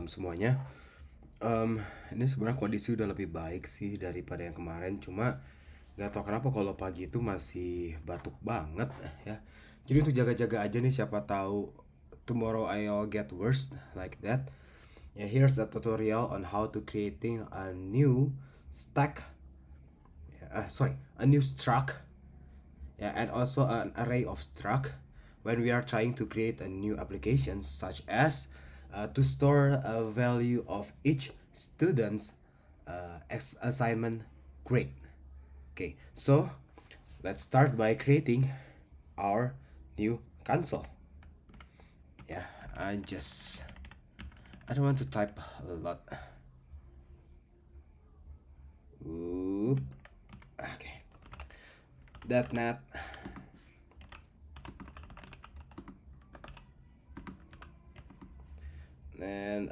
malam semuanya. Ini sebenarnya kondisi udah lebih baik sih daripada yang kemarin. Cuma nggak tahu kenapa kalau pagi itu masih batuk banget ya. Jadi untuk jaga-jaga aja nih, siapa tahu tomorrow I'll get worse like that. Yeah, here's a tutorial on how to creating a new stack. A new struct. Yeah, and also an array of struct when we are trying to create a new application, such as to store a value of each student's assignment grade. Okay, so let's start by creating our new console. Yeah, I don't want to type a lot. Oop. Okay, .NET. And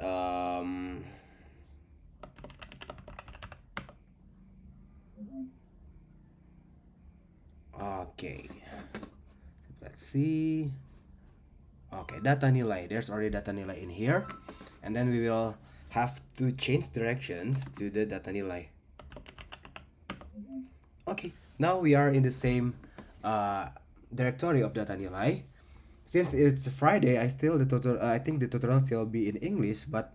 okay, let's see. Okay, data nilai. There's already data nilai in here. And then we will have to change directions to the data nilai. Okay, now we are in the same directory of data nilai. Since it's Friday, I think the tutorial still be in English, but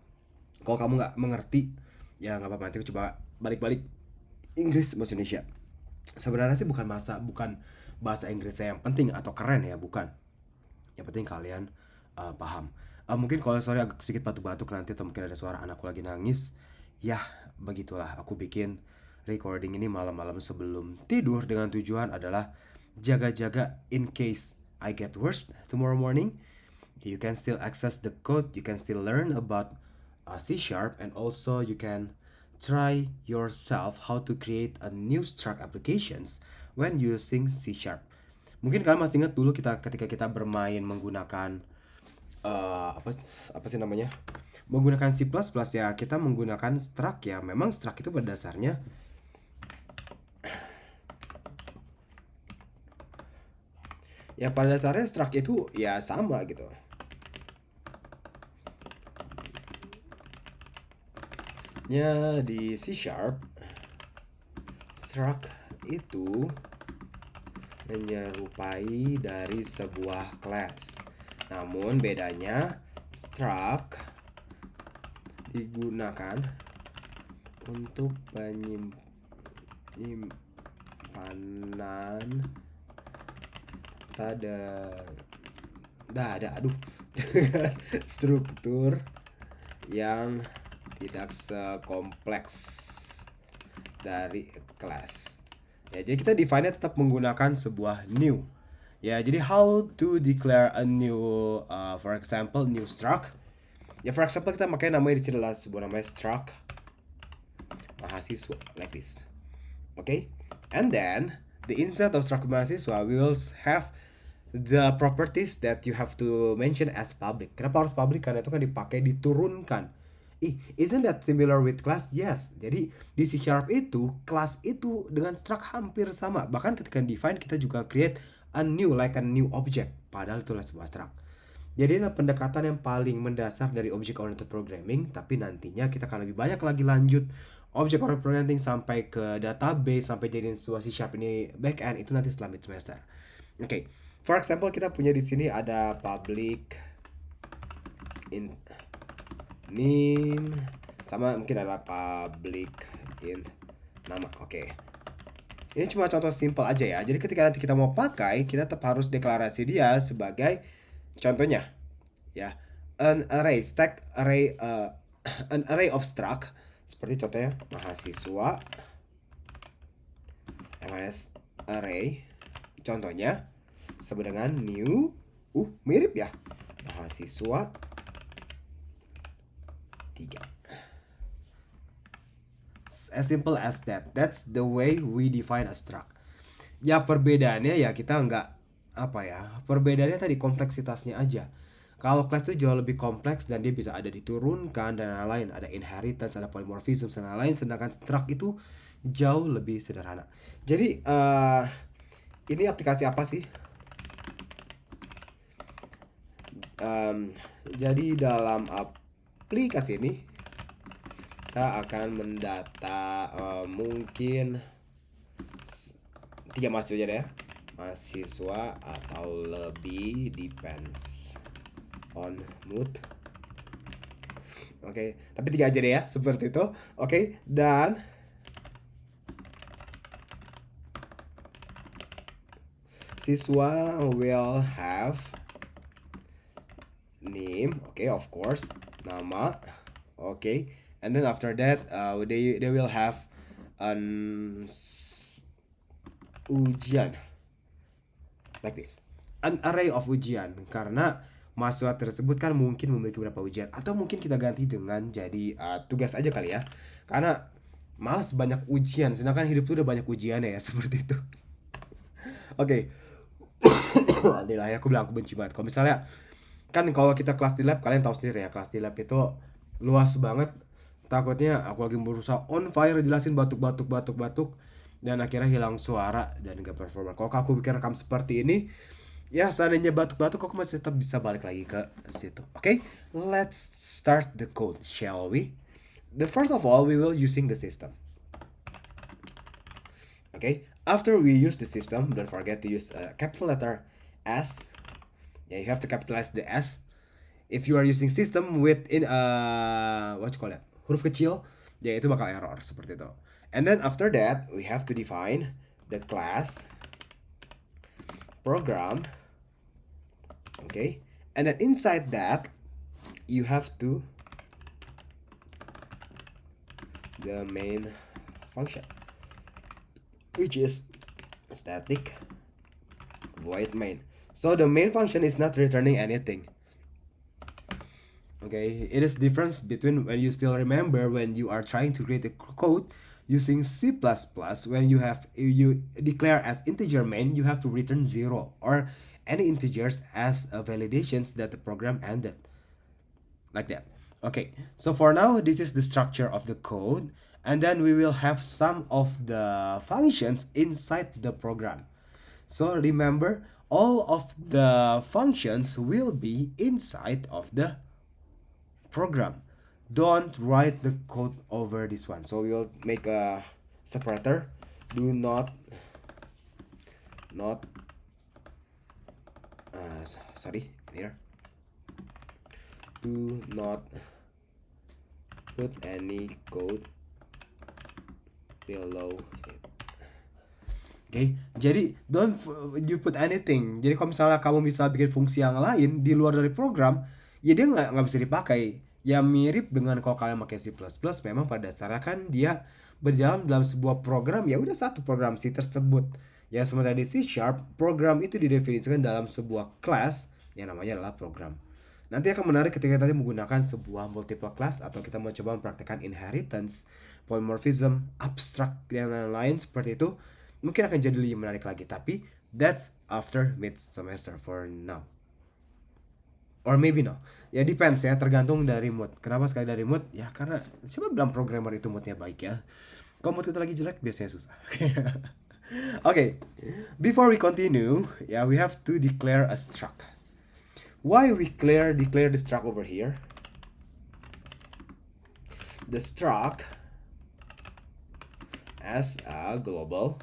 kalau kamu nggak mengerti, ya nggak apa-apa, nanti aku coba balik-balik Inggris bahasa Indonesia. Sebenarnya sih bukan bahasa Inggris yang penting atau keren ya, bukan. Yang penting kalian paham. Mungkin kalau sorry agak sedikit batuk-batuk nanti, atau mungkin ada suara anakku lagi nangis. Ya, begitulah. Aku bikin recording ini malam-malam sebelum tidur dengan tujuan adalah jaga-jaga in case I get worse tomorrow morning. You can still access the code, you can still learn about C Sharp, and also you can try yourself how to create a new struct applications when using C Sharp. Mungkin kalian masih ingat dulu ketika kita bermain menggunakan apa sih namanya? Menggunakan C++ ya, kita menggunakan struct ya. Memang struct itu pada dasarnya struct itu ya sama gitu. Ya di C Sharp struct itu menyerupai dari sebuah class. Namun bedanya struct digunakan untuk penyimpanan struktur yang tidak sekompleks dari kelas. Ya, jadi kita define-nya tetap menggunakan sebuah new. Ya, jadi how to declare a new, for example, new struct. Ya, for example kita pakai namanya di sini adalah sebuah namanya struct mahasiswa, like this. Okay, and then the inside of struct mahasiswa we will have the properties that you have to mention as public. Kenapa harus public? Karena itu kan dipakai diturunkan. Isn't that similar with class? Yes. Jadi di C Sharp itu class itu dengan struct hampir sama. Bahkan ketika define kita juga create a new object. Padahal itulah sebuah struct. Jadi ini pendekatan yang paling mendasar dari object oriented programming. Tapi nantinya kita akan lebih banyak lagi lanjut object oriented programming sampai ke database, sampai jadiin sebuah C Sharp ini backend, itu nanti setelah mid semester. Oke. For example kita punya di sini ada public in name sama mungkin adalah public in nama. Oke. Ini cuma contoh simple aja ya. Jadi ketika nanti kita mau pakai, kita tetap harus deklarasi dia sebagai contohnya ya, an array an array of struct seperti contohnya mahasiswa ms array, contohnya sama dengan new, mirip ya, mahasiswa 3. As simple as that. That's the way we define a struct. Ya perbedaannya ya kita nggak perbedaannya tadi kompleksitasnya aja. Kalau class itu jauh lebih kompleks dan dia bisa ada diturunkan dan lain-lain, ada inheritance, ada polymorphism dan lain-lain, sedangkan struct itu jauh lebih sederhana. Jadi ini aplikasi apa sih? Jadi dalam klik ke sini. Kita akan mendata mungkin 3 mahasiswa aja deh ya. Mahasiswa atau lebih, depends on mood. Oke, tapi 3 aja deh ya, seperti itu. Oke, dan siswa will have name, okay, of course, nama, okay, and then after that, they will have an ujian, like this, an array of ujian, karena mahasiswa tersebut kan mungkin memiliki beberapa ujian, atau mungkin kita ganti dengan jadi tugas aja kali ya, karena malas banyak ujian, sedangkan hidup tuh udah banyak ujiannya ya, seperti itu. Oke. Inilah ya, aku bilang aku benci banget kalau misalnya kan kalau kita kelas di lab, kalian tahu sendiri ya, kelas di lab itu luas banget, takutnya aku lagi berusaha on fire jelasin batuk dan akhirnya hilang suara dan gak performa. Kalau aku bikin rekam seperti ini, ya seandainya batuk-batuk aku masih tetap bisa balik lagi ke situ. Oke, let's start the code, shall we? The first of all, we will using the system. Okay, after we use the system, don't forget to use a capital letter S. Yeah, you have to capitalize the S. If you are using system with what you call it, huruf kecil, ya itu bakal error seperti itu. And then after that, we have to define the class program. Okay, and then inside that, you have to the main function, which is static void main. So the main function is not returning anything. Okay, it is difference between when you still remember when you are trying to create a code using C++. When you declare as integer main, you have to return 0 or any integers as validations that the program ended, like that. Okay, so for now this is the structure of the code, and then we will have some of the functions inside the program. So remember, all of the functions will be inside of the program. Don't write the code over this one. So we will make a separator. Do not sorry, here. Do not put any code below it. Oke, jadi don't you put anything. Jadi kalau misalnya kamu bisa bikin fungsi yang lain di luar dari program, ya dia nggak bisa dipakai. Ya mirip dengan kalau kalian pakai C++, memang pada dasarnya kan dia berjalan dalam sebuah program, ya udah satu program C tersebut. Ya sementara di C#, program itu didefinisikan dalam sebuah class yang namanya adalah program. Nanti akan menarik ketika tadi menggunakan sebuah multiple class atau kita mencoba mempraktekkan inheritance, polymorphism, abstract dan lain-lain seperti itu. Mungkin akan jadi lebih menarik lagi, tapi that's after mid semester for now. Or maybe no. Ya depends ya, tergantung dari mood. Kenapa sekali dari mood? Ya karena siapa bilang programmer itu moodnya baik ya. Kalau mood kita lagi jelek biasanya susah. Okay, before we continue, we have to declare a struct. Why we declare the struct over here? The struct as a global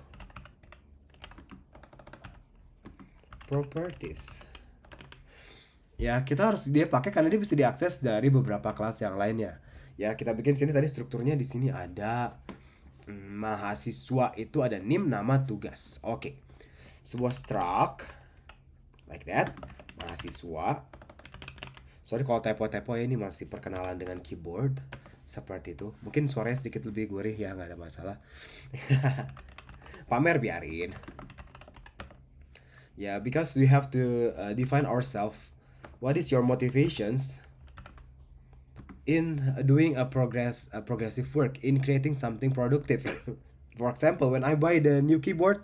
properties. Ya kita harus dia pakai karena dia bisa diakses dari beberapa kelas yang lainnya. Ya kita bikin sini tadi strukturnya, di sini ada mahasiswa itu ada nim, nama, tugas. Oke. Sebuah struct like that, mahasiswa. Sorry kalau typo-typo ya, ini masih perkenalan dengan keyboard seperti itu. Mungkin suaranya sedikit lebih gurih ya, nggak ada masalah. Pamer biarin. Yeah, because we have to define ourselves. What is your motivations in doing a progressive work, in creating something productive? For example, when I buy the new keyboard,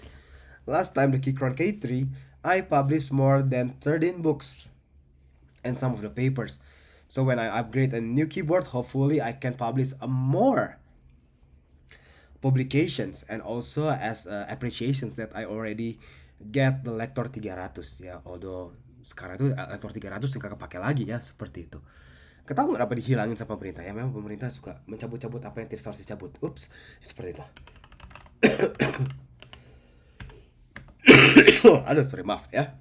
last time the Keychron K3, I published more than 13 books and some of the papers. So when I upgrade a new keyboard, hopefully I can publish more publications and also as appreciations that I already get the Lector 300 ya. Although sekarang itu Lector 300 nggak kepake lagi ya, seperti itu. Ketahui nggak apa dihilangin sama pemerintah? Ya memang pemerintah suka mencabut-cabut apa yang tidak harus dicabut. Ups, seperti itu. Aduh, sorry, maaf ya.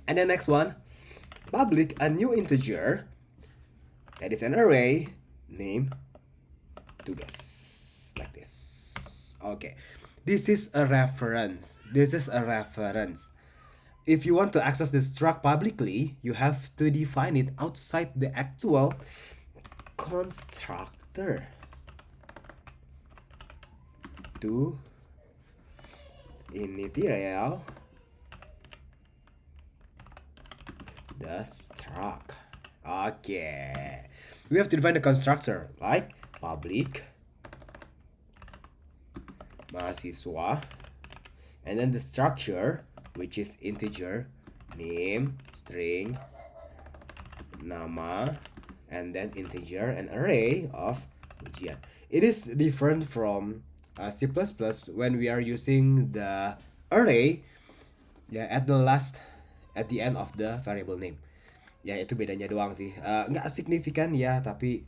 And the next one, public a new integer that is an array name tugas, like this. Okay, this is a reference. This is a reference. If you want to access this struct publicly, you have to define it outside the actual constructor to initial the struct. Okay, we have to define the constructor like public mahasiswa, and then the structure, which is integer name string nama, and then integer and array of ujian. It is different from C++ when we are using the array at the end of the variable name. Ya itu bedanya doang sih. Nggak signifikan ya, tapi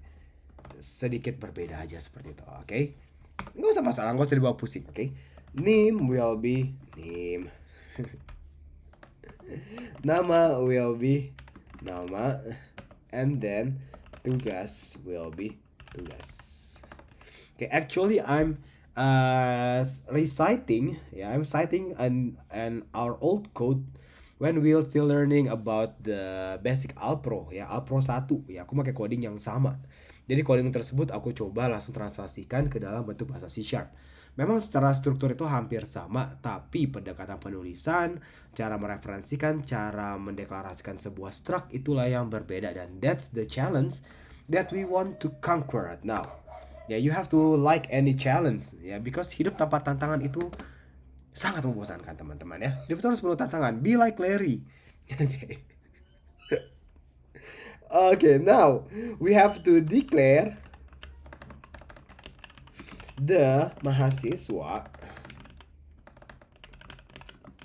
sedikit berbeda aja seperti itu. Oke. Nggak usah masalah, nggak usah dibawa pusing. Oke. Name will be name. Nama will be nama, and then tugas will be tugas. Okay, actually I'm reciting, I'm citing an our old code when we're still learning about the basic Alpro, Alpro 1, aku pakai coding yang sama. Jadi coding tersebut aku coba langsung translasikan ke dalam bentuk bahasa C#. Memang secara struktur itu hampir sama, tapi pendekatan penulisan, cara mereferensikan, cara mendeklarasikan sebuah struct itulah yang berbeda, dan that's the challenge that we want to conquer right now. You have to like any challenge, because hidup tanpa tantangan itu sangat membosankan teman-teman ya. Hidup itu harus penuh tantangan. Be like Larry. Okay, now we have to declare the mahasiswa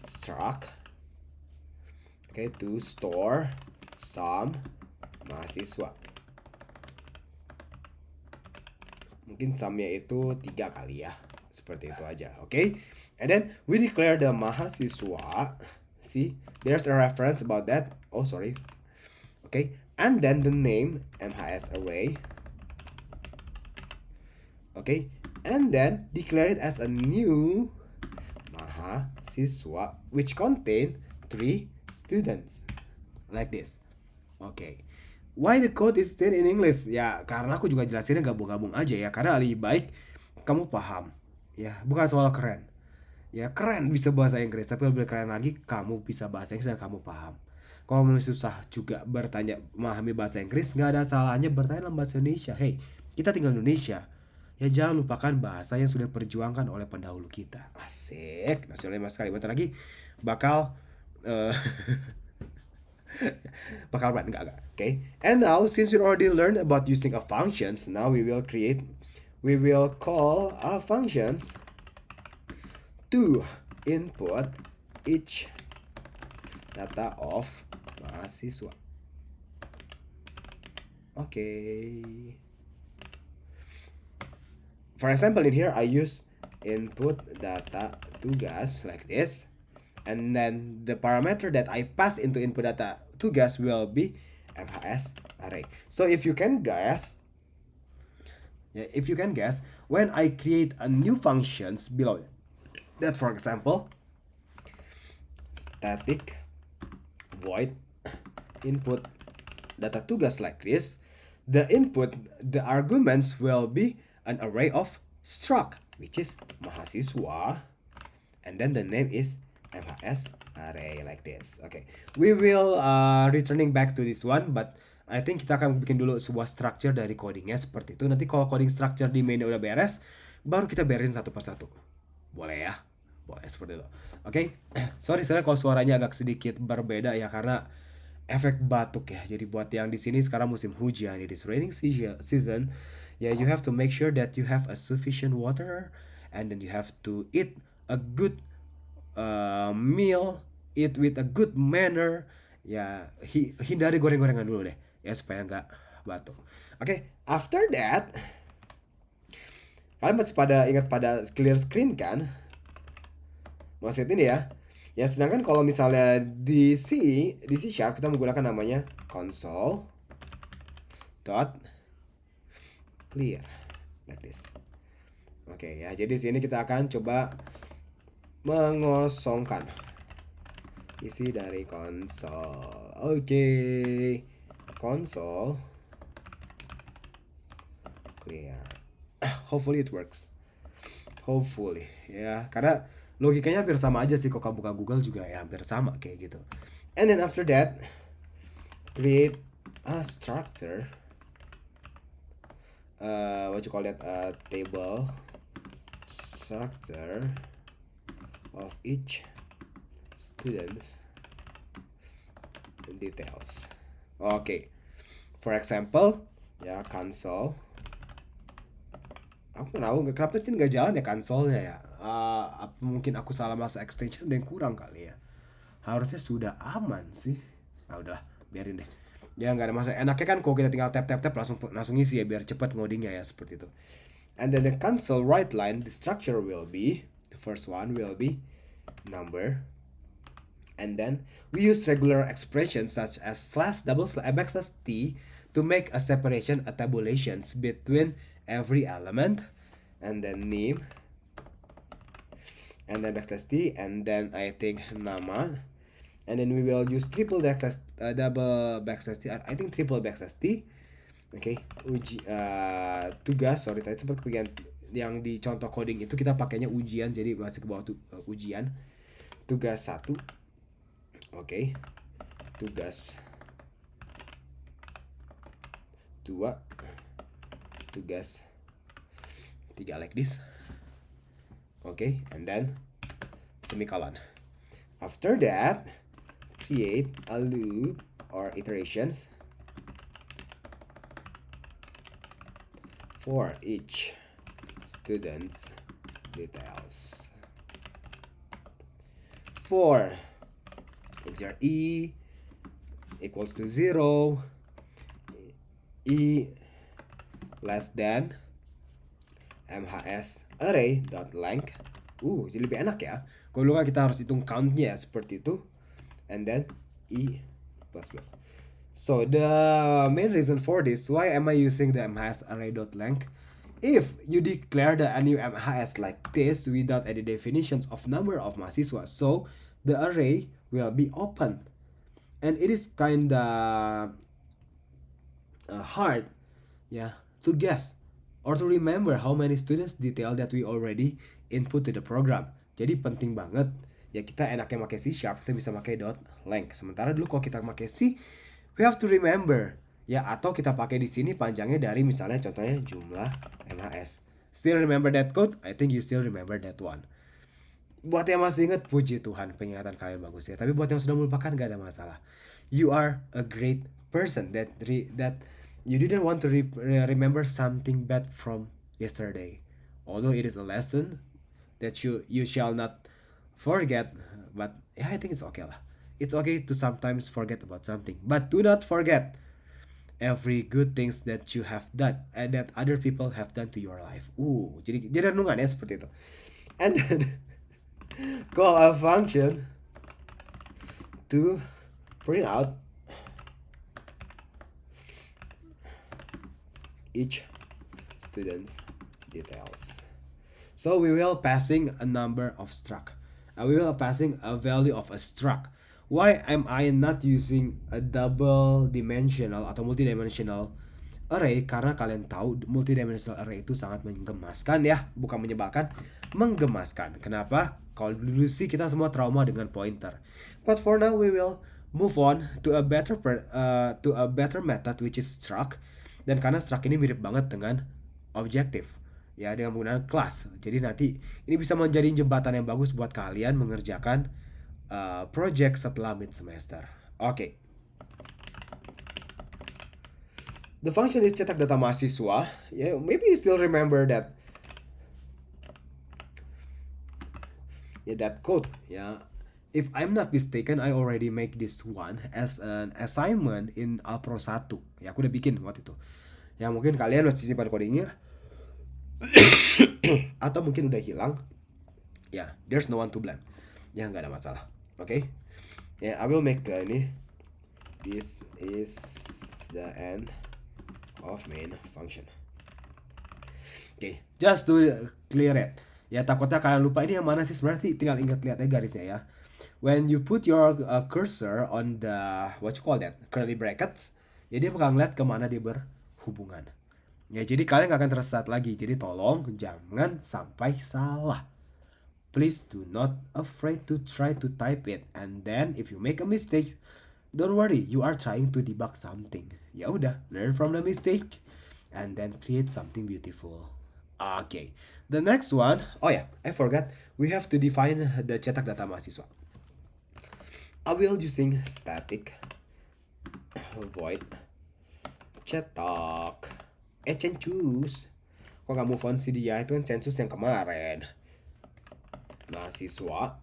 struct, to store some mahasiswa. Mungkin sumnya itu 3 kali ya, seperti itu aja. And then we declare the mahasiswa. See, there's a reference about that. Oh, sorry. And then the name MHS array. And then declare it as a new mahasiswa which contain 3 students, like this. Why the code is still in English? Ya karena aku juga jelasinnya gabung-gabung aja ya, karena lebih baik kamu paham. Ya bukan soal keren. Ya keren bisa bahasa Inggris, tapi lebih keren lagi kamu bisa bahasa Inggris dan kamu paham. Kalau masih susah juga bertanya memahami bahasa Inggris, nggak ada salahnya bertanya dalam bahasa Indonesia. Hey, kita tinggal di Indonesia. Ya jangan lupakan bahasa yang sudah perjuangkan oleh pendahulu kita. Asik, nasionalis sekali. Bentar lagi bakal bakal enggak. And now since you already learned about using a functions, now we will call our functions to input each data of mahasiswa. For example, in here I use input data tugas like this, and then the parameter that I pass into input data tugas will be MHS array. So if you can guess, when I create a new functions below that, for example, static void input data tugas like this, the arguments will be an array of struct, which is mahasiswa, and then the name is MHS array like this. We will returning back to this one, but I think kita akan bikin dulu sebuah structure dari codingnya seperti itu. Nanti kalau coding structure di mainnya udah beres, baru kita beresin satu persatu. Boleh ya? Boleh seperti itu. Sorry kalau suaranya agak sedikit berbeda ya, karena efek batuk ya. Jadi buat yang di sini sekarang musim hujan, it is raining season. You have to make sure that you have a sufficient water, and then you have to eat a good meal, eat with a good manner. Hindari goreng-gorengan dulu deh ya, supaya nggak batuk. Oke, after that, kalian masih pada ingat pada clear screen kan? Maksud ini ya. Ya, sedangkan kalau misalnya di C Sharp kita menggunakan namanya console dot clear like this. Oke ya, jadi sini kita akan coba mengosongkan isi dari console. Oke, console clear. Hopefully it works. Hopefully ya, karena logikanya hampir sama aja sih, kok kamu buka Google juga ya hampir sama kayak gitu. And then after that, create a structure, what you call that, a table structure of each student's details. Okay, for example ya, console. Aku nggak tahu kenapa sih nggak jalan ya konsolnya ya. Mungkin aku salah masa extension dan kurang kali ya. Harusnya sudah aman sih. Nah udahlah, biarin deh. Ya nggak ada masalah. Enaknya kan kalau kita tinggal tap langsung ngisi ya, biar cepat ngodingnya ya, seperti itu. And then the console right line, the structure will be, the first one will be number. And then we use regular expressions such as slash, double slash, backslash t to make a separation, a tabulations between every element. And then name, and then backslash t, and then I think nama. And then we will use triple backslash, double backslash t, I think triple backslash t. Oke, tugas, sorry tadi sempat kebagian yang di contoh coding itu kita pakainya ujian, jadi masih ke bawah ujian. Tugas 1. Oke. Tugas 2. Tugas 3 like this. Okay, and then semicolon. After that, create a loop or iterations for each student's details. For integer e equals to 0, e less than mhs array dot length. Jadi lebih enak ya. Kalau dulu kan kita harus hitung countnya seperti itu. And then e plus plus. So the main reason for this, why am I using the mhs array dot length? If you declare the new mhs like this without any definitions of number of mahasiswa, so the array will be open, and it is kinda hard, to guess or to remember how many students detail that we already input to the program. Jadi penting banget ya, kita enaknya pakai C Sharp, kita bisa pakai .length. Sementara dulu kalau kita pakai C, we have to remember ya, atau kita pakai di sini panjangnya dari misalnya contohnya jumlah MHS. Still remember that code? I think you still remember that one. Buat yang masih ingat, puji Tuhan, peringatan kalian bagus ya. Tapi buat yang sudah melupakan, gak ada masalah. You are a great person that you didn't want to remember something bad from yesterday. Although it is a lesson that you shall not forget, but yeah, I think it's okay lah. It's okay to sometimes forget about something, but do not forget every good things that you have done and that other people have done to your life. Jadi renungan ya seperti itu. And then call a function to print out each student's details. So we will passing a number of struct. We will passing a value of a struct. Why am I not using a double dimensional atau multidimensional array? Karena kalian tahu multidimensional array itu sangat menggemaskan ya, bukan menyebalkan, menggemaskan. Kenapa? Kalau dulu sih kita semua trauma dengan pointer. But for now we will move on to a better method, which is struct. Dan karena struct ini mirip banget dengan objective ya, dengan menggunakan class. Jadi nanti ini bisa menjadi jembatan yang bagus buat kalian mengerjakan project setelah mid semester. Okay. The function is cetak data mahasiswa. Yeah, maybe you still remember that. That code. Yeah, if I'm not mistaken, I already make this one as an assignment in Alpro 1. Ya, aku udah bikin waktu itu. Ya, mungkin kalian masih simpan kodenya. Atau mungkin udah hilang. Ya, there's no one to blame. Ya, nggak ada masalah. Oke? Ya, I will make ini. This is the end of main function. Oke, just to clear it. Ya, takutnya kalian lupa ini yang mana sih sebenarnya sih, tinggal ingat lihat aja garisnya ya. When you put your cursor on the what you call that curly brackets, ya dia bakal ngeliat kemana dia berhubungan. Ya, jadi kalian gak akan tersesat lagi. Jadi tolong jangan sampai salah. Please do not afraid to try to type it. And then if you make a mistake, don't worry, you are trying to debug something. Ya udah, learn from the mistake and then create something beautiful. Okay, the next one, oh yeah, I forgot, we have to define the cetak data mahasiswa. I will using static void cetak census. Kok nggak move on sih dia? Itu kan census yang kemarin. Mahasiswa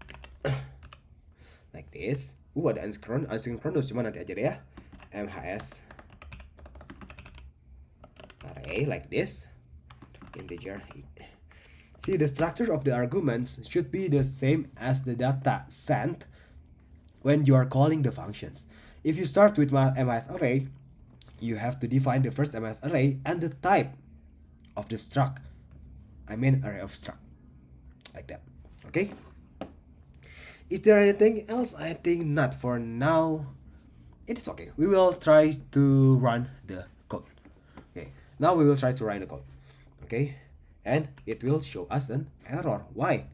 like this. Ada asynchronous, cuma nanti aja deh ya. MHS array like this. Integer. See, the structure of the arguments should be the same as the data sent when you are calling the functions. If you start with MIS array, you have to define the first MIS array and the type of the struct. I mean array of struct. Like that. Okay? Is there anything else? I think not for now. It is okay. We will try to run the code. Okay. Now we will try to run the code. Okay, and it will show us an error. Why?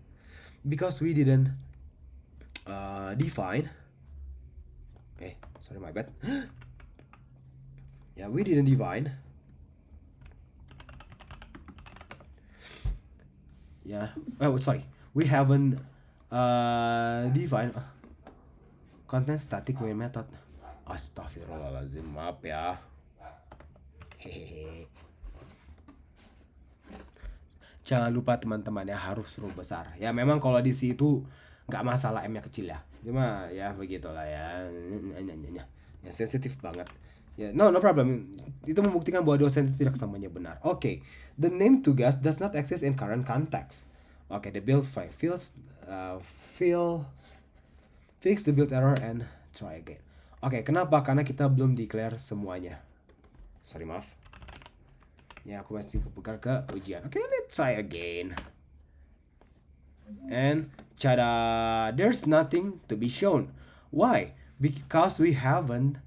Because we didn't define. Sorry, my bad. Yeah, we didn't define. Yeah. Oh, sorry. We haven't defined content static main method. Astagfirullahaladzim, maaf ya. Hehehe. Jangan lupa teman-teman ya, harus huruf besar. Ya memang kalau di situ nggak masalah M-nya kecil ya. Cuma ya begitulah ya. Ya sensitif banget. Ya, no problem. Itu membuktikan bahwa dosen itu tidak semuanya benar. Oke. The name tugas does not exist in current context. Oke, the build file fix the build error and try again. Oke, kenapa? Karena kita belum declare semuanya. Sorry, maaf. Ya, aku masih kepegang ke ujian. Okay, let's try again. And tada, there's nothing to be shown. Why? Because we haven't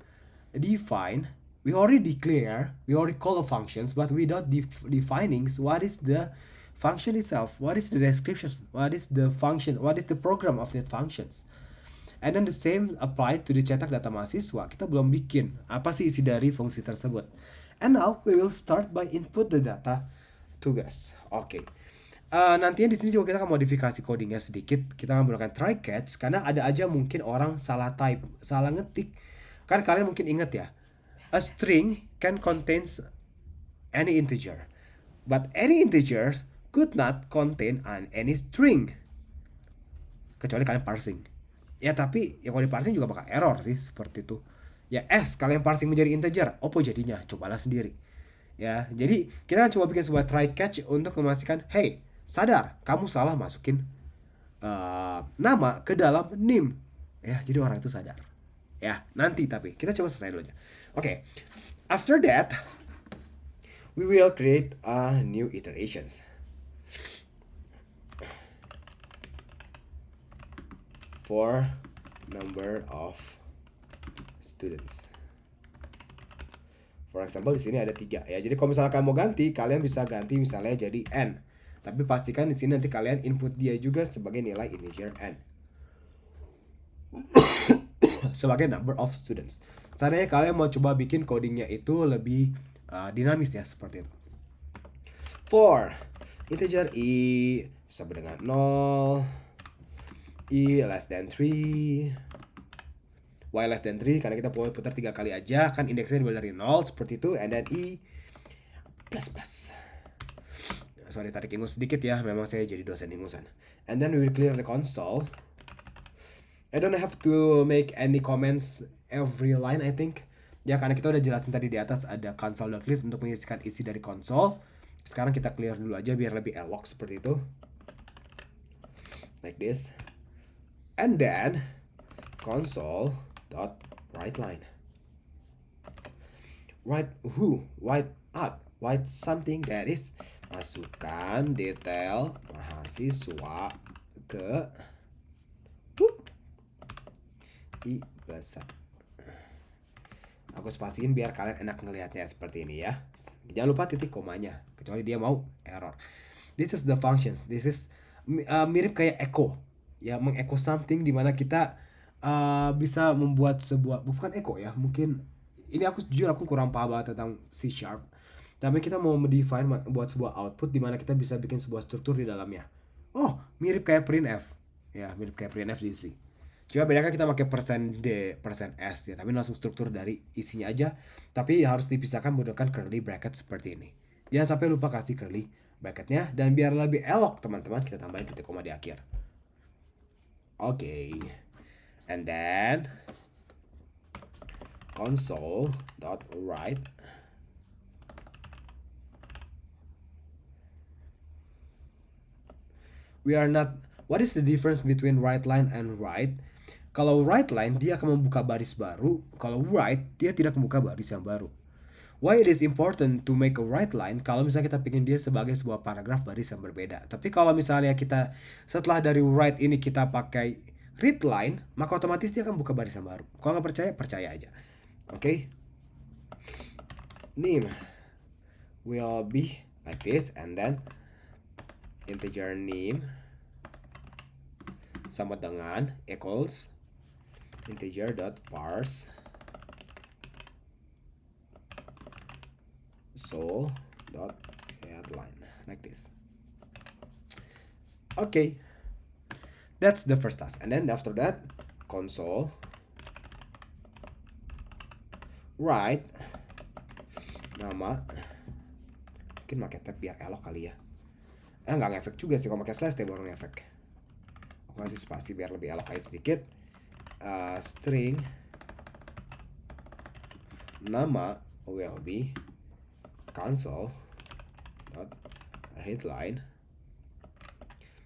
defined. We already declare, we already call the functions, but without defining what is the function itself, what is the description, what is the function, what is the program of that functions. And then the same apply to the cetak data mahasiswa. Kita belum bikin apa sih isi dari fungsi tersebut. And now we will start by input the data tugas. Oke. Nantinya di sini juga kita akan modifikasi codingnya sedikit. Kita akan menggunakan try catch karena ada aja mungkin orang salah type, salah ngetik. Kan kalian mungkin ingat ya, a string can contains any integer, but any integer could not contain any string. Kecuali kalian parsing. Ya tapi ya kalau di parsing juga bakal error sih seperti itu. Ya kalian parsing menjadi integer, apa jadinya? Cobalah sendiri. Ya, jadi kita akan coba bikin sebuah try catch untuk memastikan, hey, sadar, kamu salah masukin nama ke dalam nim. Ya, jadi orang itu sadar. Ya, nanti tapi kita coba selesai dulu aja. Oke. After that, we will create a new iterations. For number of students. For example di sini ada 3 ya. Jadi kalau misalnya kalian mau ganti, kalian bisa ganti misalnya jadi n. Tapi pastikan di sini nanti kalian input dia juga sebagai nilai integer n. Sebagai number of students. Seandainya kalian mau coba bikin codingnya itu lebih dinamis ya seperti itu. For integer i sama dengan 0, i less than 3, y less than 3 karena kita putar 3 kali aja kan, indeksnya dimulai dari 0 seperti itu, and then i plus plus. Sorry tarik ingus sedikit ya, memang saya jadi dosen ingusan. And then we will clear the console I don't have to make any comments every line I think. Ya karena kita udah jelasin tadi di atas ada console.list untuk mengisikan isi dari konsol. Sekarang kita clear dulu aja biar lebih elok seperti itu. Like this. And then console.writeLine. Write who? Write out. Write something that is. Masukkan detail mahasiswa ke I+1. Aku spasiin biar kalian enak ngelihatnya seperti ini ya. Jangan lupa titik komanya, kecuali dia mau error. This is the functions. This is mirip kayak echo. Ya, mengecho something dimana kita bisa membuat sebuah, bukan echo ya, mungkin ini aku jujur aku kurang paham banget tentang C#. Tapi kita mau mendefine buat sebuah output dimana kita bisa bikin sebuah struktur di dalamnya. Oh, mirip kayak printf. Ya, mirip kayak printf di C. Cuma bedanya kita pakai %d, %s ya, tapi langsung struktur dari isinya aja. Tapi harus dipisahkan menggunakan curly bracket seperti ini. Jangan sampai lupa kasih curly bracketnya, dan biar lebih elok teman-teman kita tambahin titik koma di akhir. Oke. And then console.write we are not. What is the difference between WriteLine and write? Kalau WriteLine dia akan membuka baris baru, kalau write dia tidak membuka baris yang baru. Why it is important to make a WriteLine? Kalau misalnya kita pengen dia sebagai sebuah paragraf baris yang berbeda. Tapi kalau misalnya kita setelah dari write ini kita pakai readline, maka otomatis dia akan buka baris yang baru. Kalau nggak percaya, percaya aja. Oke? Name will be like this, and then integer name sama dengan equals integer.parse so.getLine like this. Okay, that's the first task, and then after that console write nama, mungkin pakai tab biar elok kali ya. Nggak ngefek juga sih, kalau pakai slash tab baru ngefek. Aku kasih spasi biar lebih elok aja sedikit. String nama will be console.headline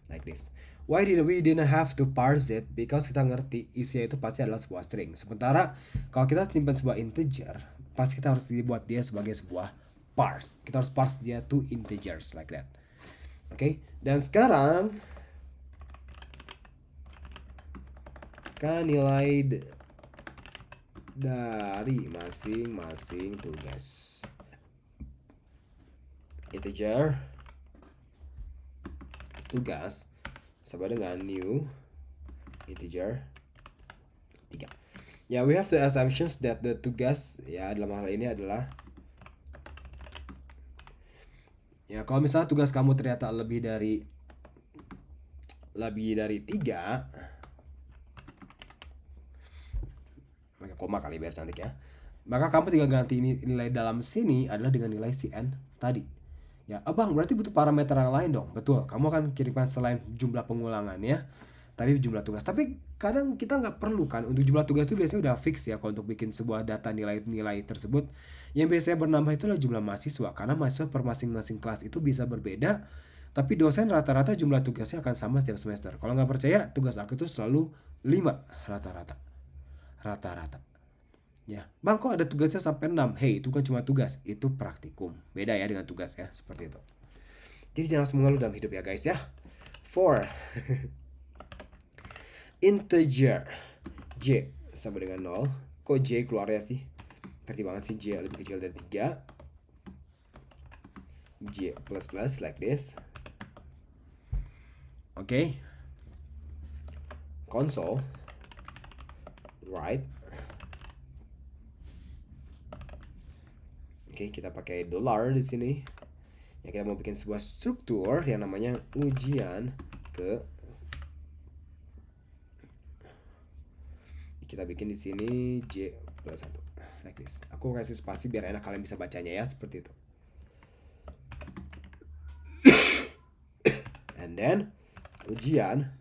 like this. Why we didn't have to parse it? Because kita ngerti isinya itu pasti adalah sebuah string. Sementara kalau kita simpan sebuah integer, pasti kita harus dibuat dia sebagai sebuah parse. Kita harus parse dia to integers like that. Oke, dan sekarang kan nilai dari masing-masing tugas. Integer tugas sama dengan new integer 3. Ya, we have the assumptions that the tugas ya dalam hal ini adalah ya kalau misalnya tugas kamu ternyata lebih dari 3, pakai koma kali biar cantik ya, maka kamu tinggal ganti ini nilai dalam sini adalah dengan nilai cn tadi ya. Abang berarti butuh parameter yang lain dong. Betul, kamu akan kirimkan selain jumlah pengulangannya tapi jumlah tugas. Tapi kadang kita nggak perlu kan, untuk jumlah tugas itu biasanya udah fix ya. Kalau untuk bikin sebuah data nilai-nilai tersebut yang biasanya bernambah itulah jumlah mahasiswa, karena mahasiswa per masing-masing kelas itu bisa berbeda, tapi dosen rata-rata jumlah tugasnya akan sama setiap semester. Kalau nggak percaya, tugas aku itu selalu 5 rata-rata ya. Bang, kok ada tugasnya sampai 6? Hey, itu kan cuma tugas, itu praktikum, beda ya dengan tugas ya, seperti itu. Jadi jangan langsung mengeluh dalam hidup ya guys ya. 4 integer j sama dengan 0. Kok j keluarnya sih? Ngerti banget sih, j lebih kecil dari 3. J plus like this. Oke. Console write. Oke, kita pakai dollar di sini. Ya, kita mau bikin sebuah struktur yang namanya ujian ke. Kita bikin di sini j plus 1 like this. Aku kasih spasi biar enak kalian bisa bacanya ya, seperti itu. And then ujian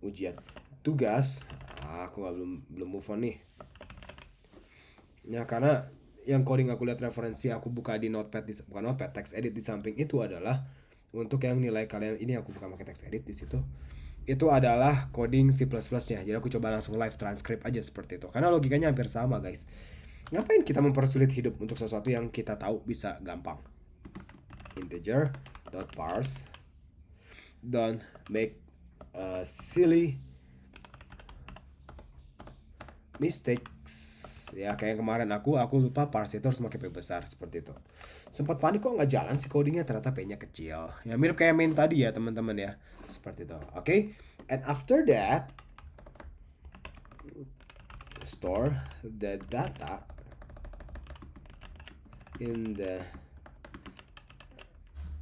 ujian tugas. Aku nggak belum move on nih. Ya karena yang coding aku lihat referensi aku buka di notepad bukan notepad, text edit di samping itu adalah untuk yang nilai kalian ini aku buka pakai text edit di situ. Itu adalah coding C++-nya. Jadi aku coba langsung live transcript aja seperti itu. Karena logikanya hampir sama, guys. Ngapain kita mempersulit hidup untuk sesuatu yang kita tahu bisa gampang? Integer dot parse, don't make silly mistakes. Ya kayak kemarin aku lupa parse itu harus pakai P besar seperti itu. Sempat panik kok nggak jalan sih codingnya, ternyata P-nya kecil. Ya mirip kayak main tadi ya teman-teman ya. Seperti itu. Oke. And after that store the data in the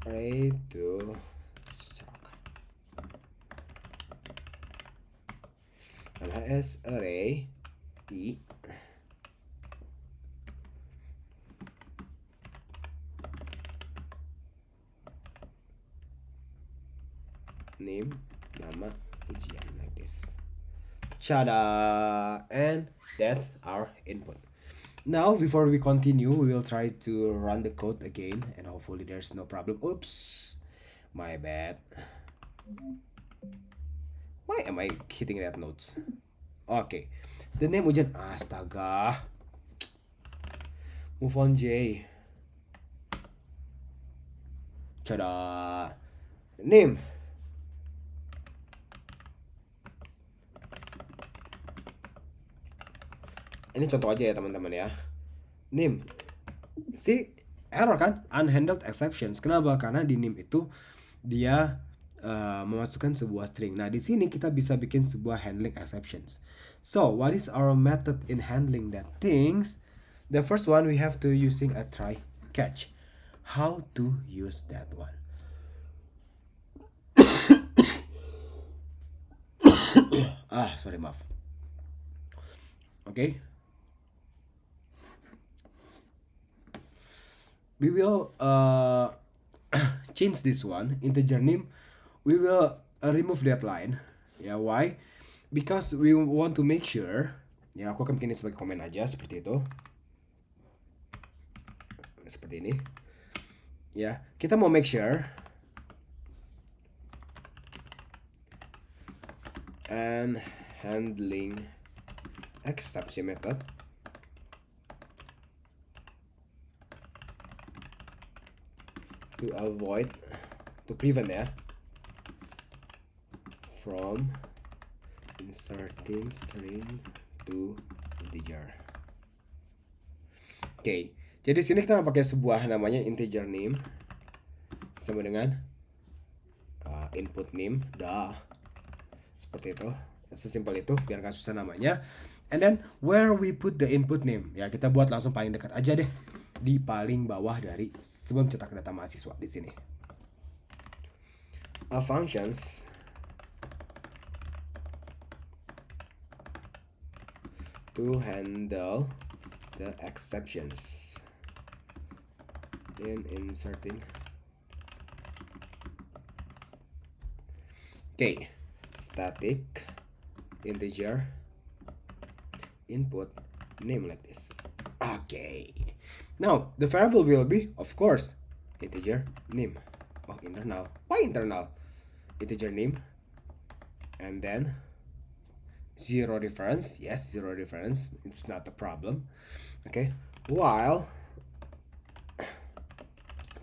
array to stock. LHS array i name nama ujian like this. Tada! And that's our input. Now, before we continue, we will try to run the code again, and hopefully there's no problem. Oops, my bad. Why am I hitting red notes? Okay, the name ujian. Astaga. Move on, J. Tada! Name. Ini contoh aja ya teman-teman ya. Name. Si error kan? Unhandled exceptions. Kenapa? Karena di name itu dia memasukkan sebuah string. Nah, di sini kita bisa bikin sebuah handling exceptions. So, what is our method in handling that things? The first one we have to using a try catch. How to use that one? Sorry, maaf. Okay. We will change this one integer name. We will remove that line. Ya, why? Because we want to make sure. Ya, aku akan bikin ini sebagai komen aja seperti itu. Seperti ini. Ya, kita mau make sure and handling exception method to prevent ya from inserting string to integer. Oke, jadi sini kita pakai sebuah namanya integer name sama dengan input name, seperti itu. Sesimpel itu, biar gak susah namanya. And then where we put the input name, ya kita buat langsung paling dekat aja deh, di paling bawah dari sebelum cetak data mahasiswa di sini. Functions to handle the exceptions in inserting. Okay, static integer input name like this. Okay, now the variable will be, of course, integer name. Oh, internal. Why internal? Integer name and then zero reference. Yes, zero reference. It's not a problem. Okay, while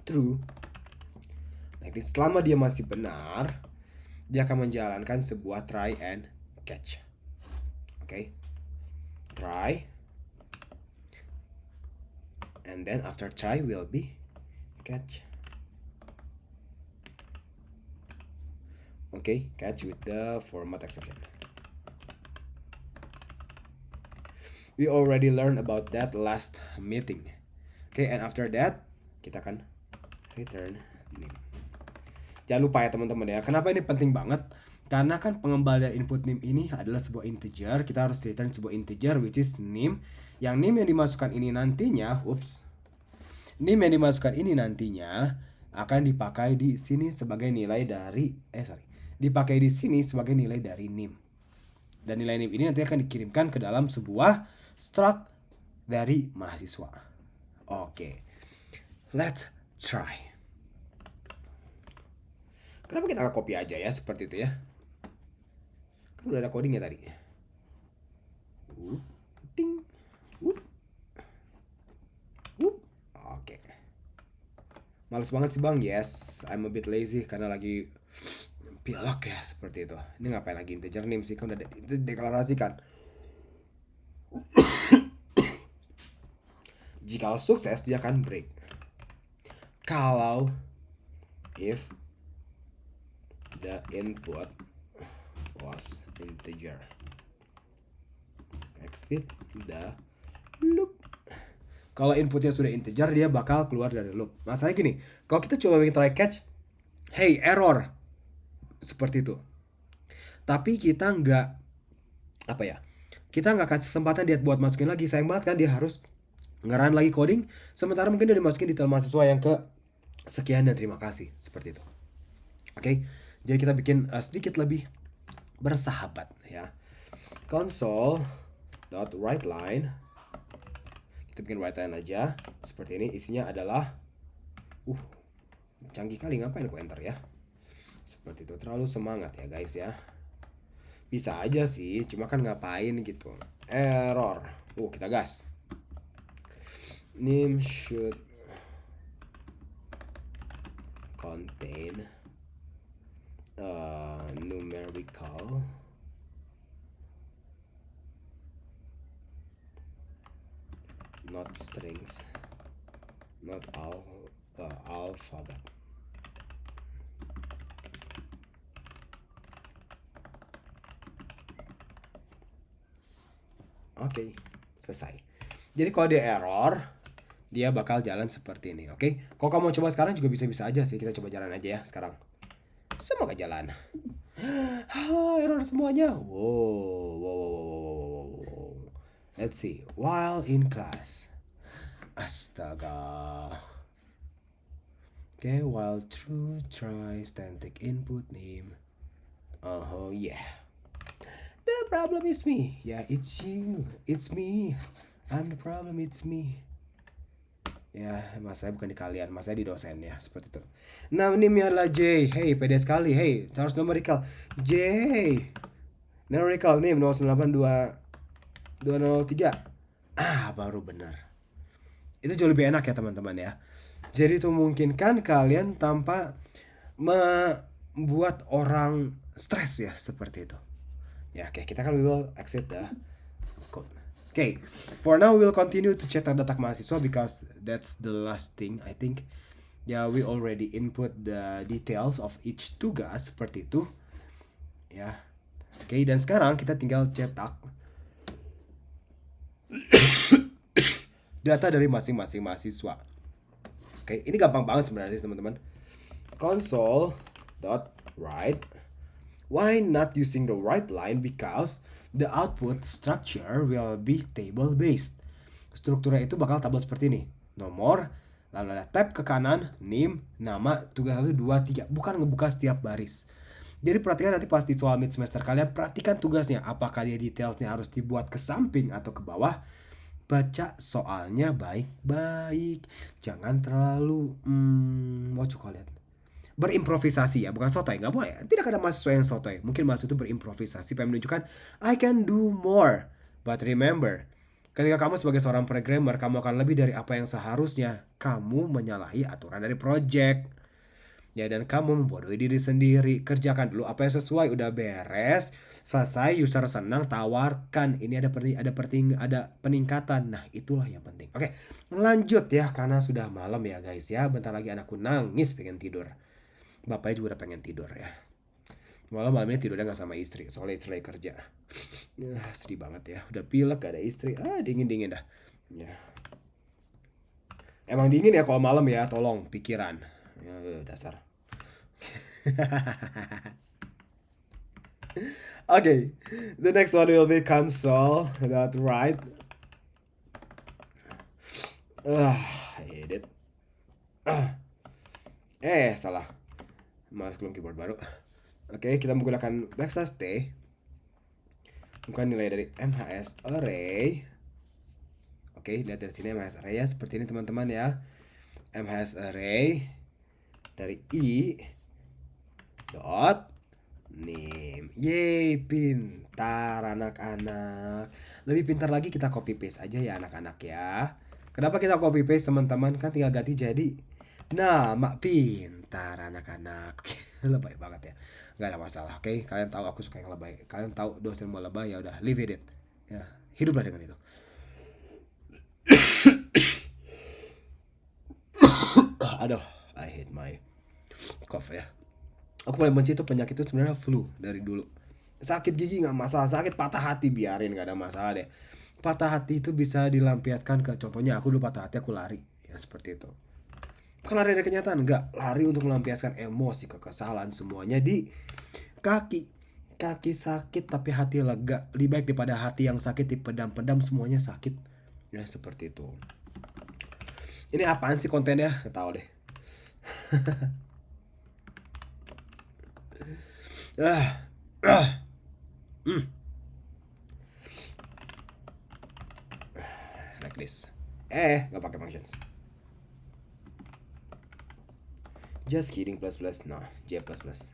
true like this, selama dia masih benar, dia akan menjalankan sebuah try and catch. Okay, try and then after try will be catch. Okay, catch with the format exception. We already learned about that last meeting. Okay, and after that kita akan return name. Jangan lupa ya teman-teman ya. Kenapa ini penting banget? Karena kan pengembalian input name ini adalah sebuah integer. Kita harus return sebuah integer which is name. Yang name yang dimasukkan ini nantinya, name yang dimasukkan ini nantinya akan dipakai di sini sebagai nilai dari dipakai di sini sebagai nilai dari NIM. Dan nilai NIM ini nanti akan dikirimkan ke dalam sebuah struct dari mahasiswa. Oke, let's try. Kenapa kita nggak copy aja ya seperti itu ya? Kan udah ada codingnya tadi. Ting. Oke. Males banget sih bang. Yes, I'm a bit lazy karena lagi pilek ya seperti itu. Ini ngapain lagi integer name sih, kan udah deklarasikan. Jika sukses dia akan break. Kalau if the input was integer, exit the loop. Kalau inputnya sudah integer, dia bakal keluar dari loop. Masalahnya gini, kalau kita coba bikin try catch, hey error, seperti itu. Tapi kita nggak, apa ya, kita nggak kasih kesempatan dia buat masukin lagi. Sayang banget kan, dia harus ngeran lagi coding. Sementara mungkin dia dimasukin detail mahasiswa yang ke sekian dan terima kasih, seperti itu. Oke, jadi kita bikin sedikit lebih bersahabat ya. Console.writeLine, kita bikin writeLine aja seperti ini. Isinya adalah canggih kali, ngapain aku enter ya, seperti itu. Terlalu semangat ya guys ya. Bisa aja sih, cuma kan ngapain gitu. Error. Kita gas. Name should contain numerical not strings, not alphabet. Oke, selesai. Jadi kalau dia error, dia bakal jalan seperti ini. Oke, kalau kamu mau coba sekarang juga bisa-bisa aja sih. Kita coba jalan aja ya sekarang. Semoga jalan. Error semuanya. Wow. Let's see. While in class. Astaga. Okay, while true try static input name. Oh yeah. The problem is me. Yeah, it's you. It's me. I'm the problem, it's me. Ya, masalahnya bukan di kalian, masalahnya di dosen ya, seperti itu. Nah, ini adalah J. Hey, pede sekali. Hey, harus numerical. J. Numerical name 098203. Baru benar. Itu jauh lebih enak ya teman-teman ya. Jadi itu memungkinkan kalian tanpa membuat orang stres ya, seperti itu. Ya, oke, kita kan will exit the code. Okay, for now we'll continue to cetak data mahasiswa because that's the last thing I think. Ya, we already input the details of each tugas seperti itu. Ya, oke, dan sekarang kita tinggal cetak data dari masing-masing mahasiswa. Oke, ini gampang banget sebenarnya teman-teman. Console.write. Why not using the write line? Because the output structure will be table based. Strukturnya itu bakal tabel seperti ini. Nomor, lalu ada tab ke kanan, name, nama, tugas 1, 2, 3. Bukan ngebuka setiap baris. Jadi perhatikan nanti pas di soal mid semester kalian, perhatikan tugasnya. Apakah dia detailsnya harus dibuat ke samping atau ke bawah. Baca soalnya baik-baik. Jangan terlalu, what you call it, berimprovisasi ya, bukan sotoy, nggak boleh. Tidak ada mahasiswa yang sotoy. Mungkin mahasiswa itu berimprovisasi, pengen menunjukkan I can do more. But remember, ketika kamu sebagai seorang programmer, kamu akan lebih dari apa yang seharusnya. Kamu menyalahi aturan dari project. Ya, dan kamu membodohi diri sendiri. Kerjakan dulu apa yang sesuai, udah beres, selesai, user senang, tawarkan. Ini ada peningkatan. Nah, itulah yang penting. Oke, lanjut ya, karena sudah malam ya guys ya. Bentar lagi anakku nangis pengen tidur. Bapaknya juga udah pengen tidur ya. Malam ini tidurnya gak sama istri, soalnya istri lagi kerja. Sedih banget ya. Udah pilek gak ada istri. Dingin-dingin dah ya. Emang dingin ya kalau malam ya. Tolong pikiran ya, dasar. Okay, the next one will be console.write. Edit. Salah. Masuk belum keyboard baru. Oke, kita menggunakan backslash T. Bukan nilai dari MHS array. Oke, lihat dari sini MHS array ya, seperti ini teman-teman ya. MHS array dari I dot name. Yeay, pintar anak-anak. Lebih pintar lagi kita copy paste aja ya anak-anak ya. Kenapa kita copy paste teman-teman? Kan tinggal ganti jadi nama. Pintar anak-anak. Lebay banget ya. Gak ada masalah, oke? Kalian tahu aku suka yang lebay. Kalian tahu dosen mau lebay, ya udah live with it. Ya, hiduplah dengan itu. Aduh, I hate my cough ya. Aku paling benci itu penyakit itu sebenarnya flu dari dulu. Sakit gigi nggak masalah, sakit patah hati biarin, nggak ada masalah deh. Patah hati itu bisa dilampiaskan ke, contohnya aku dulu patah hati aku lari, ya seperti itu. Bukan lari dari kenyataan, nggak, lari untuk melampiaskan emosi, kekesalan, semuanya di kaki. Kaki sakit tapi hati lega, lebih baik daripada hati yang sakit dipedam-pedam semuanya sakit. Ya seperti itu. Ini apaan sih kontennya? Nggak tahu deh. Like this. Nggak pakai functions. Just kidding, plus plus. Nah, J plus plus.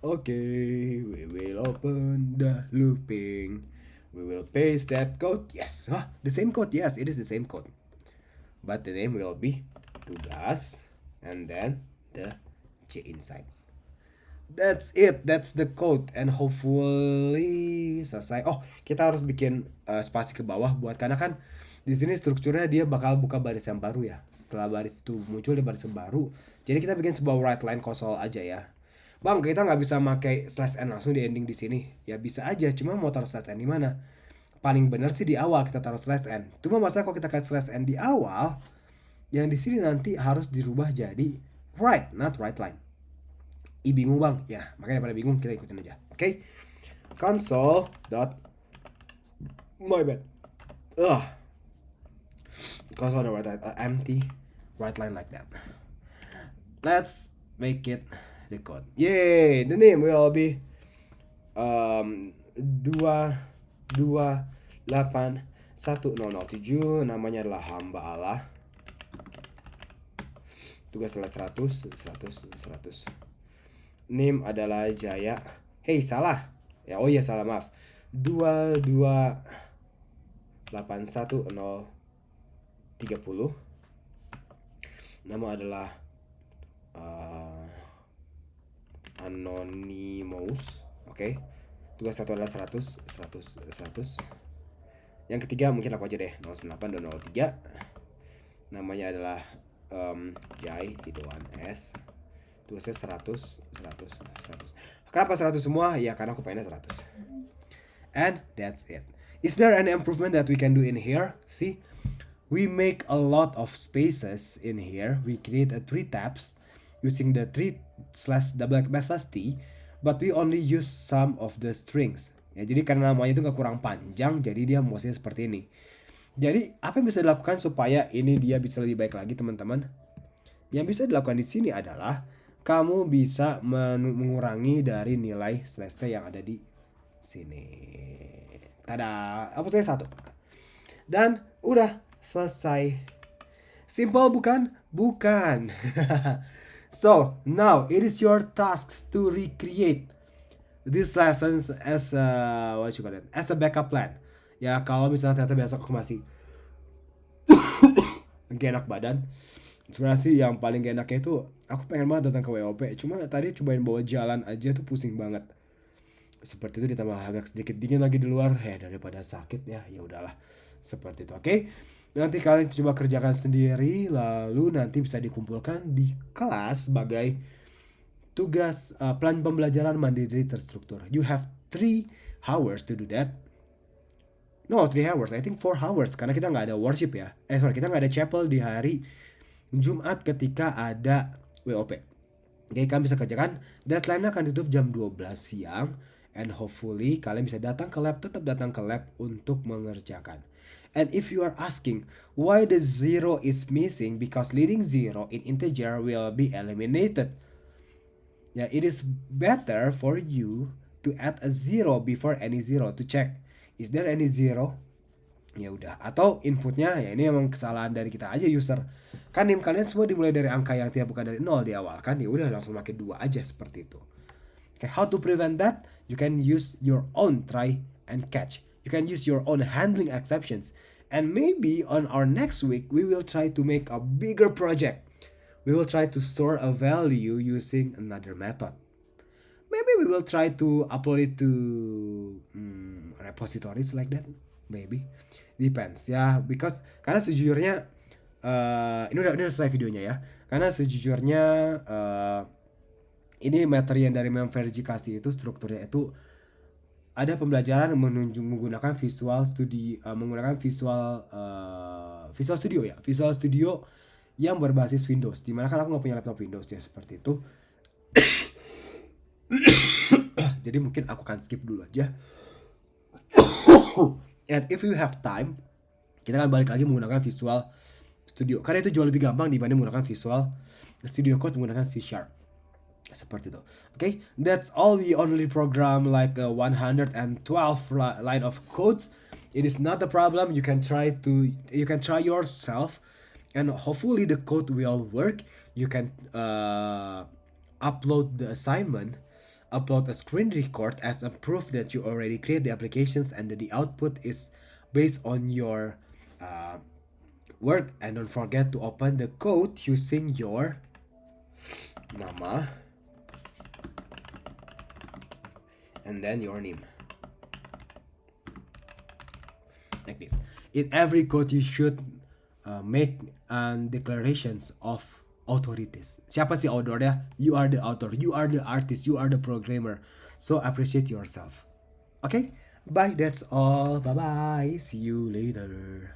Okay, we will open the looping. We will paste that code. Yes, the same code. Yes, it is the same code. But the name will be tugas and then the J inside. That's it. That's the code and hopefully selesai. Oh, kita harus bikin spasi ke bawah buat, karena kan di sini strukturnya dia bakal buka baris yang baru ya. Setelah baris itu muncul di baris yang baru. Jadi kita bikin sebuah right line console aja ya. Bang, kita nggak bisa pakai slash n langsung di ending di sini. Ya bisa aja, cuma mau taruh slash n di mana? Paling bener sih di awal kita taruh slash n. Cuma masalah kalau kita kasih slash n di awal, yang di sini nanti harus dirubah jadi right, not right line. Bingung bang, ya makanya pada bingung kita ikutin aja. Oke, console dot my bad. Console dot right line, empty right line like that. Let's make it the code. Yay, the name will be 2281007. Namanya adalah hamba Allah. Tugas adalah 100. Name adalah Jaya. Hey, salah. Ya, oh iya salah, maaf. 2281030. Nama adalah Anonymous. Oke. Tugas satu adalah 100. Yang ketiga mungkin aku aja deh, 08 dan 03. Namanya adalah Jai Ridwan S. Tugasnya 100. Kenapa 100 semua? Ya karena aku pengennya 100. And that's it. Is there any improvement that we can do in here? See, we make a lot of spaces in here. We create 3 tabs using the 3/T, but we only use some of the strings. Ya, jadi karena namanya itu gak kurang panjang, jadi dia mostly seperti ini. Jadi apa yang bisa dilakukan supaya ini dia bisa lebih baik lagi, teman-teman? Yang bisa dilakukan di sini adalah kamu bisa mengurangi dari nilai slash T yang ada di sini. Tada, hapus saya 1. Dan udah selesai. Simple bukan? Bukan. So, now it is your task to recreate these lessons as a, as a backup plan. Ya, kalau misalnya ternyata besok aku masih gak enak badan, sebenarnya sih yang paling gak enaknya itu aku pengen banget datang ke WOP, cuma tadi cobain bawa jalan aja tuh pusing banget. Seperti itu, ditambah agak sedikit dingin lagi di luar, daripada sakit ya udahlah seperti itu. Oke, nanti kalian coba kerjakan sendiri, lalu nanti bisa dikumpulkan di kelas sebagai tugas plan pembelajaran mandiri terstruktur. You have 3 hours to do that. No, 3 hours. I think 4 hours. Karena kita nggak ada worship ya. Kita nggak ada chapel di hari Jumat ketika ada WOP. Oke, kalian bisa kerjakan. Deadline-nya akan ditutup jam 12 siang. And hopefully kalian bisa datang ke lab. Tetap datang ke lab untuk mengerjakan. And if you are asking why the 0 is missing, because leading 0 in integer will be eliminated. Ya, it is better for you to add a zero before any zero to check is there any zero. Ya udah, atau inputnya ya ini emang kesalahan dari kita aja user. Kan NIM kalian semua dimulai dari angka yang tidak bukan dari nol di awal kan, ya udah langsung pakai 2 aja seperti itu. Okay, how to prevent that? You can use your own try and catch. You can use your own handling exceptions. And maybe on our next week, we will try to make a bigger project. We will try to store a value using another method. Maybe we will try to upload it to repositories like that. Maybe depends ya, because karena sejujurnya ini udah selesai videonya ya. Karena sejujurnya ini materi yang dari memverifikasi itu strukturnya itu ada pembelajaran menggunakan Visual Studio, menggunakan Visual Studio ya, Visual Studio yang berbasis Windows. Dimana kan aku nggak punya laptop Windows ya seperti itu. Jadi mungkin aku akan skip dulu aja. And if you have time, kita akan balik lagi menggunakan Visual Studio karena itu jauh lebih gampang dibanding menggunakan Visual Studio Code menggunakan C#. Seperti itu. Okay, that's all the only program like 112 line of code. It is not a problem. You can try yourself, and hopefully the code will work. You can upload the assignment, upload a screen record as a proof that you already create the applications and that the output is based on your work. And don't forget to open the code using your nama and then your name, like this. In every code you should make declarations of authorities. Siapa sih authornya? You are the author, you are the artist, you are the programmer, so appreciate yourself. Okay, bye, that's all, bye bye, see you later.